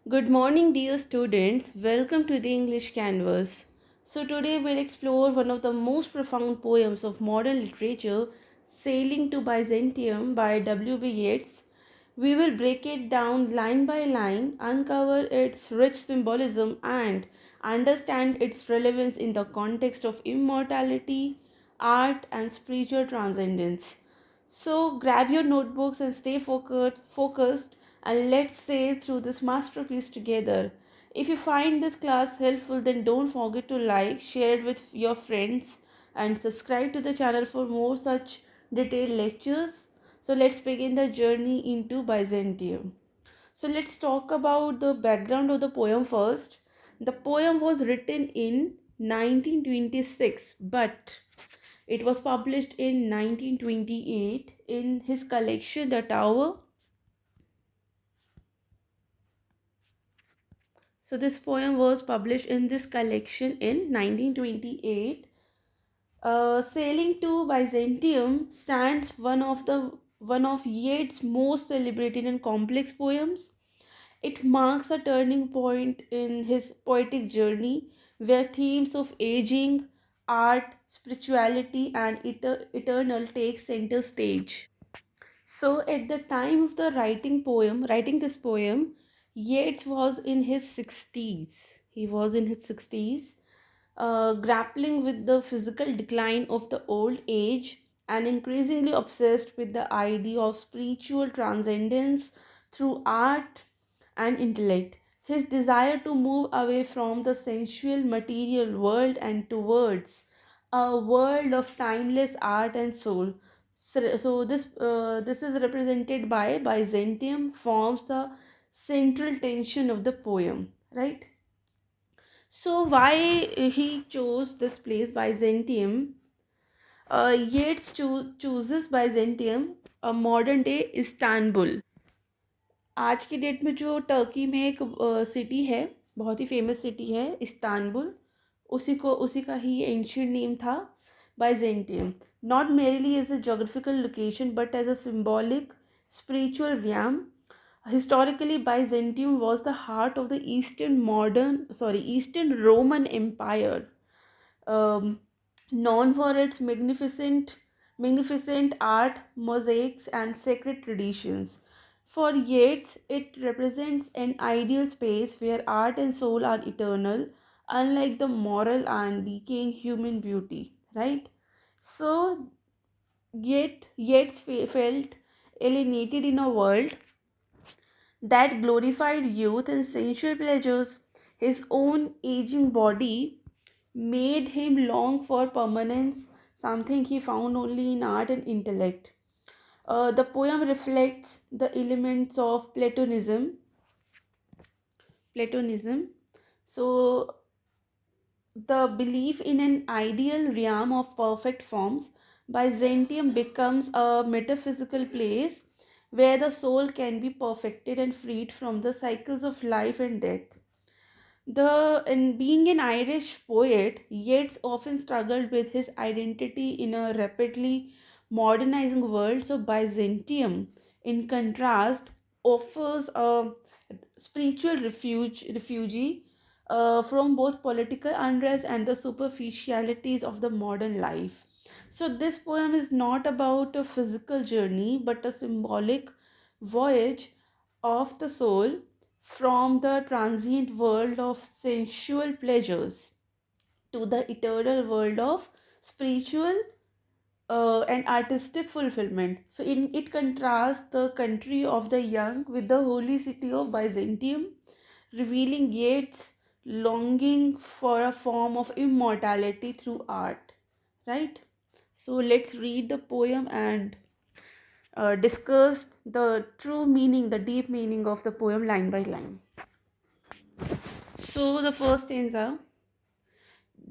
Good morning, dear students. Welcome to the English Canvas. So, today we'll explore one of the most profound poems of modern literature, Sailing to Byzantium by W.B. Yeats. We will break it down line by line, uncover its rich symbolism, and understand its relevance in the context of immortality, art, and spiritual transcendence. So grab your notebooks and stay focused and let's sail through this masterpiece together. If you find this class helpful, then don't forget to like, share it with your friends, and subscribe to the channel for more such detailed lectures. So let's begin the journey into Byzantium. So let's talk about the background of the poem first. The poem was written in 1926, but it was published in 1928 in his collection The Tower. So this poem was published in this collection in 1928. Sailing to Byzantium stands one of Yeats' most celebrated and complex poems. It marks a turning point in his poetic journey where themes of aging, art, spirituality, and eternal take center stage. So at the time of the writing this poem, Yeats was in his 60s. He was in his 60s, grappling with the physical decline of the old age and increasingly obsessed with the idea of spiritual transcendence through art and intellect. His desire to move away from the sensual material world and towards a world of timeless art and soul. So this is represented by Byzantium forms the central tension of the poem, right? So why he chose this place Byzantium? Yeats chooses Byzantium, a modern day Istanbul. आज की date में जो Turkey में एक city है, बहुत ही famous city है इस्तांबुल, उसी का ही एंशियंट नेम था Byzantium. Not merely as a geographical location but as a symbolic spiritual realm. Historically, Byzantium was the heart of the Eastern Roman Empire, um, known for its magnificent art, mosaics, and sacred traditions. For Yeats, it represents an ideal space where art and soul are eternal, unlike the moral and decaying human beauty. Right? So, Yeats felt alienated in a world that glorified youth and sensual pleasures. His own aging body made him long for permanence, something he found only in art and intellect. The poem reflects the elements of Platonism. So, the belief in an ideal realm of perfect forms, Byzantium becomes a metaphysical place where the soul can be perfected and freed from the cycles of life and death. In being an Irish poet, Yeats often struggled with his identity in a rapidly modernizing world. So Byzantium, in contrast, offers a spiritual refugee from both political unrest and the superficialities of the modern life. So this poem is not about a physical journey but a symbolic voyage of the soul from the transient world of sensual pleasures to the eternal world of spiritual and artistic fulfillment. So, it contrasts the country of the young with the holy city of Byzantium, revealing Yeats' longing for a form of immortality through art. Right? So, let's read the poem and discuss the true meaning, the deep meaning of the poem line by line. So, the first stanza,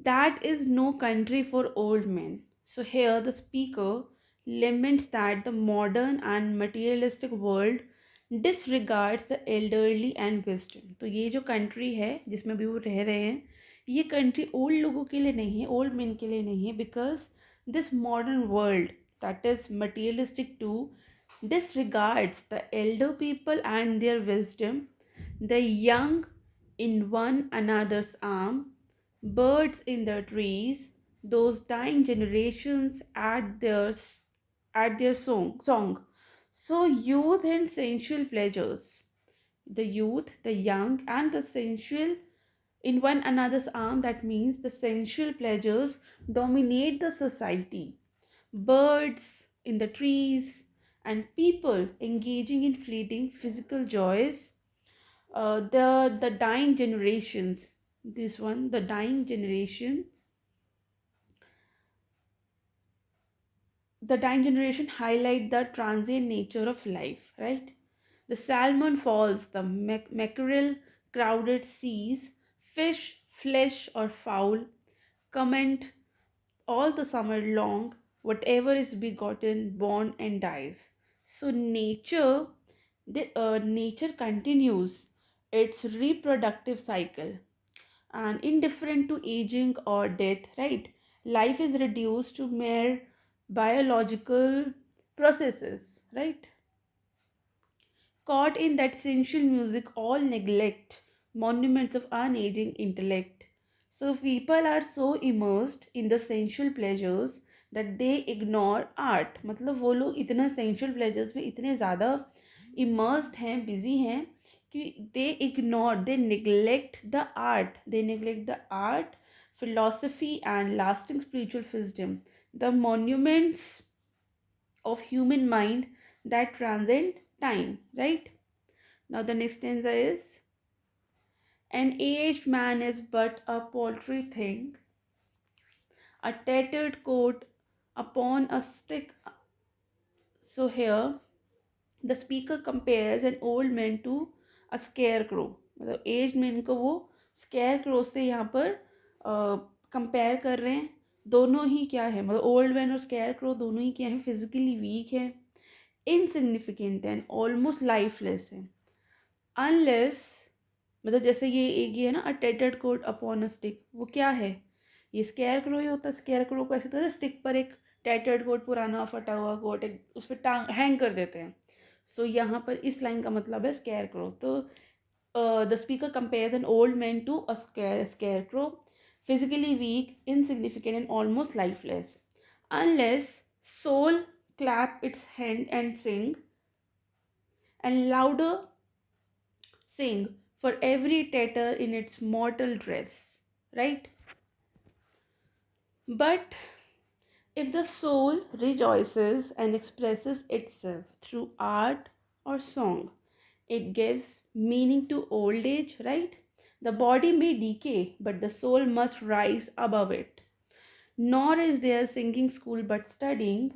that is no country for old men. So, here the speaker laments that the modern and materialistic world disregards the elderly and wisdom. तो ये जो country है जिसमें भी वो रह रहे हैं, ये country old लोगों के लिए नहीं है, old men के लिए नहीं है, because this modern world that is materialistic too disregards the elder people and their wisdom. the young in one another's arm, birds in the trees, those dying generations at their song. So youth and sensual pleasures, the youth, the young, and the sensual in one another's arm, that means the sensual pleasures dominate the society. Birds in the trees and people engaging in fleeting physical joys. The dying generations, this one, the dying generation, the dying generation highlight the transient nature of life, right? The salmon falls, the mackerel, crowded seas, fish, flesh or fowl, comment all the summer long, whatever is begotten, born and dies. So nature continues its reproductive cycle and indifferent to aging or death, right? Life is reduced to mere biological processes, right? Caught in that sensual music, all neglect monuments of unaging intellect. So people are so immersed in the sensual pleasures that they ignore art. मतलब वो लोग इतना sensual pleasures में इतने ज़्यादा immersed हैं, busy हैं कि they neglect the art. They neglect the art, philosophy and lasting spiritual wisdom. The monuments of human mind that transcend time, right? Now the next stanza is, an aged man is but a paltry thing, a tattered coat upon a stick. So here the speaker compares an old man to a scarecrow. मतलब as man को वो scarecrow से यहाँ पर compare कर रहे हैं. दोनों ही क्या है, मतलब ओल्ड मैन और स्केयर दोनों ही क्या है, फिजिकली वीक है, इनसिग्निफिकेंट एंड ऑलमोस्ट लाइफलेस है. अनलेस, मतलब जैसे ये है ना, अ टेटर्ड कोट अपॉन अ स्टिक, वो क्या है, ये स्केयर क्रो ही होता है. स्केयर क्रो को ऐसे तरह स्टिक पर एक टेटर्ड कोट, पुराना फटा हुआ कोट, एक उस पर टांग हैंग कर देते हैं. सो यहाँ पर इस लाइन का मतलब है स्केयर क्रो. तो the speaker compares an old man to a scarecrow, physically weak, insignificant, and almost lifeless. Unless soul clap its hand and sing, and louder sing for every tatter in its mortal dress, right? But if the soul rejoices and expresses itself through art or song, it gives meaning to old age, right? The body may decay, but the soul must rise above it. Nor is there singing school but studying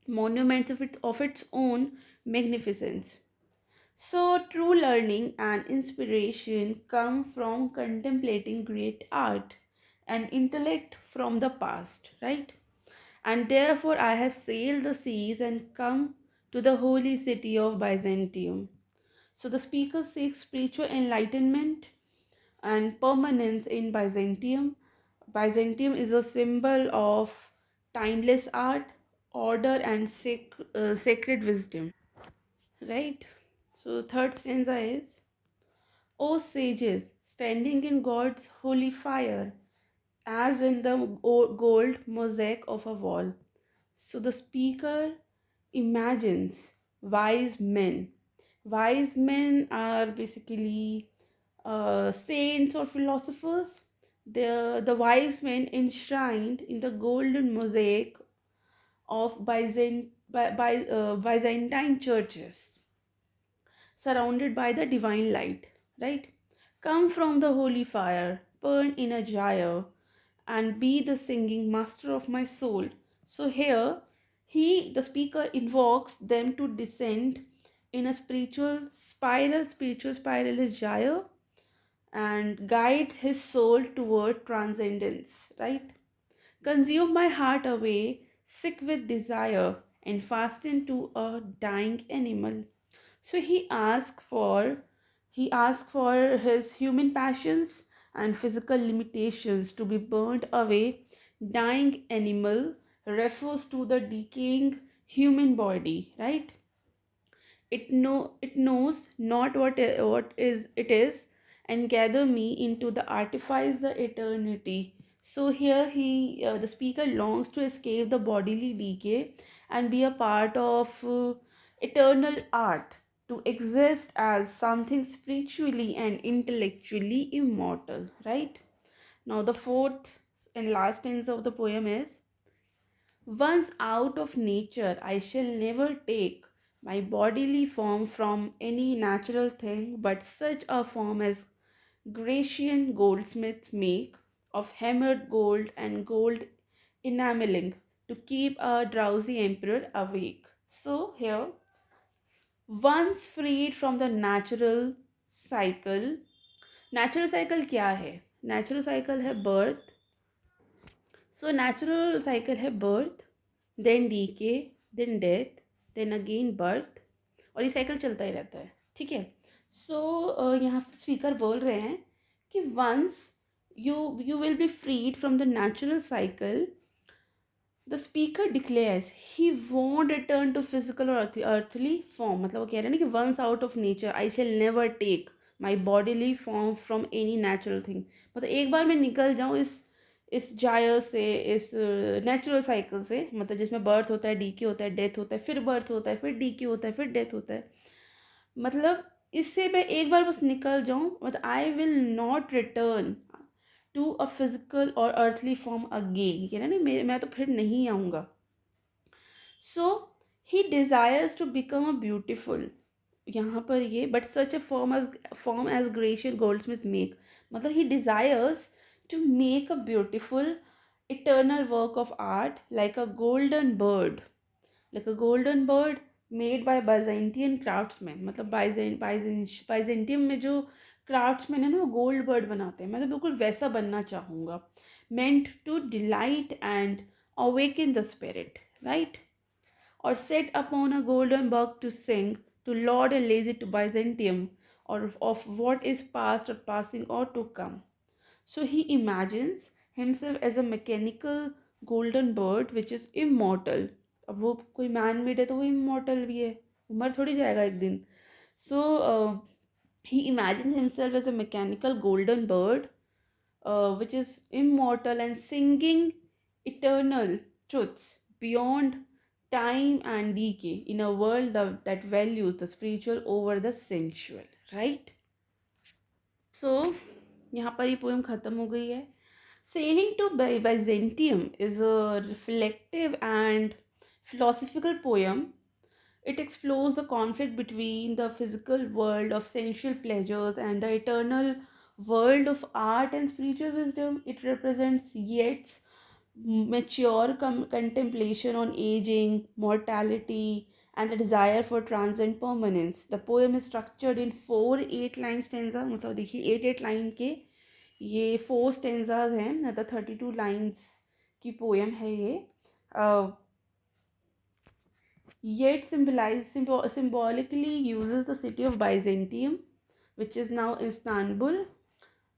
monuments of its own magnificence. So, true learning and inspiration come from contemplating great art and intellect from the past, right? And therefore, I have sailed the seas and come to the holy city of Byzantium. So, the speaker seeks spiritual enlightenment and permanence in Byzantium. Byzantium is a symbol of timeless art, order, and sacred wisdom, right? So, third stanza is, O sages, standing in God's holy fire, as in the gold mosaic of a wall. So the speaker imagines wise men. Wise men are basically saints or philosophers. The wise men enshrined in the golden mosaic of Byzantine churches, surrounded by the divine light, right? Come from the holy fire, burn in a gyre, and be the singing master of my soul. So here, the speaker, invokes them to descend in a spiritual spiral is gyre, and guide his soul toward transcendence, right? Consume my heart away, sick with desire, and fasten to a dying animal. So he asked for his human passions and physical limitations to be burnt away. Dying animal refers to the decaying human body, right? it knows not what it is, and gather me into the artifice the eternity. So here the speaker longs to escape the bodily decay and be a part of eternal art, to exist as something spiritually and intellectually immortal, right? Now the fourth and last stanza of the poem is: once out of nature, I shall never take my bodily form from any natural thing, but such a form as Grecian goldsmiths make of hammered gold and gold enameling to keep a drowsy emperor awake. So here, once freed from the natural cycle क्या है? Natural cycle है birth. So natural cycle है birth, then decay, then death, then again birth, और ये cycle चलता ही रहता है, ठीक है? सो यहाँ स्पीकर बोल रहे हैं कि once you will be freed from the natural cycle, the speaker declares he won't return to physical और अर्थली फॉर्म. मतलब वो कह रहे हैं ना कि once out of nature I shall never take my bodily form from any natural thing. मतलब एक बार मैं निकल जाऊँ इस जायर से, इस नेचुरल साइकिल से, मतलब जिसमें बर्थ होता है, डीके होता है, डेथ होता है, फिर बर्थ होता है, फिर डीके होता है, फिर डेथ होता है, मतलब इससे मैं एक बार बस निकल जाऊँ, मतलब I will not return to a physical और अर्थली फॉर्म अगेन. कह रहे ना मैं तो फिर नहीं आऊँगा. So he desires to become a beautiful, यहाँ पर ये but such a form as Grecian goldsmith make, मतलब he desires to make a beautiful eternal work of art like a golden bird, like a golden bird made by Byzantian craftsmen. मतलब Byzantium में जो craftsman है ना, वो gold bird बनाते हैं. मैं तो बिल्कुल वैसा बनना चाहूँगा. meant to delight and awaken the spirit, right? Or set upon a golden bug to sing to Lord and lazy to Byzantium, or of what is past or passing or to come. So he imagines himself as a mechanical golden bird which is immortal. अब वो कोई man made है तो वो immortal भी है, वो मर थोड़ी जाएगा एक दिन. So he imagines himself as a mechanical golden bird which is immortal and singing eternal truths beyond time and decay in a world that values the spiritual over the sensual, right? So यहाँ पर ये poem ख़त्म हो गई है. Sailing to Byzantium is a reflective and philosophical poem. It explores the conflict between the physical world of sensual pleasures and the eternal world of art and spiritual wisdom. It represents Yeats' mature contemplation on aging, mortality, and the desire for transcendent permanence. The poem is structured in 4 8 line stanza. मतलब देखिए 8 8 line के ये 4 stanzas हैं, मतलब 32 lines की poem है ये. Yet symbolically uses the city of Byzantium, which is now Istanbul,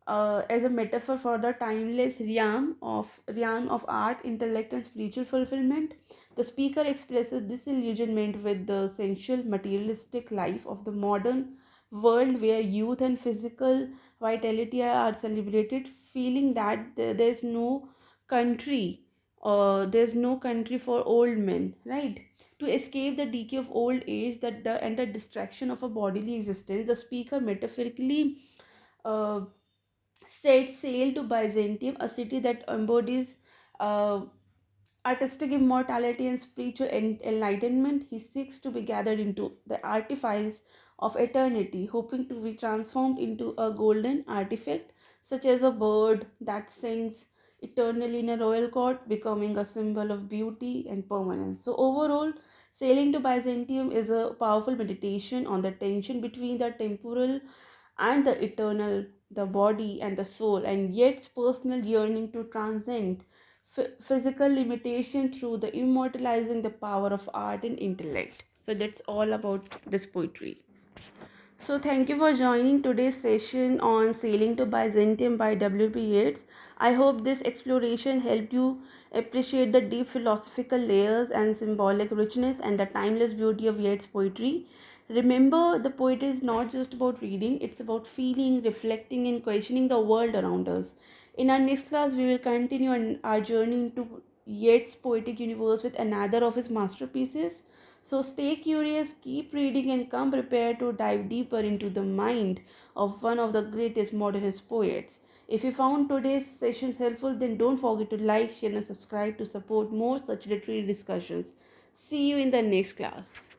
as a metaphor for the timeless realm of art, intellect, and spiritual fulfillment. The speaker expresses disillusionment with the sensual, materialistic life of the modern world, where youth and physical vitality are celebrated, feeling that country, there's no country for old men, right? To escape the decay of old age and the distraction of a bodily existence, the speaker metaphorically uh, set sail to Byzantium, a city that embodies uh, artistic immortality and spiritual enlightenment. He seeks to be gathered into the artifice of eternity, hoping to be transformed into a golden artifact, such as a bird that sings eternally in a royal court, becoming a symbol of beauty and permanence. So, overall, sailing to Byzantium is a powerful meditation on the tension between the temporal and the eternal, the body and the soul, and yet personal yearning to transcend physical limitation through the immortalizing the power of art and intellect. So that's all about this poetry. So thank you for joining today's session on Sailing to Byzantium by W.P. Yeats. I hope this exploration helped you appreciate the deep philosophical layers and symbolic richness and the timeless beauty of Yeats' poetry. Remember, the poetry is not just about reading, it's about feeling, reflecting, and questioning the world around us. In our next class, we will continue on our journey into Yeats' poetic universe with another of his masterpieces. So stay curious, keep reading, and come prepared to dive deeper into the mind of one of the greatest modernist poets. If you found today's sessions helpful, then don't forget to like, share, and subscribe to support more such literary discussions. See you in the next class.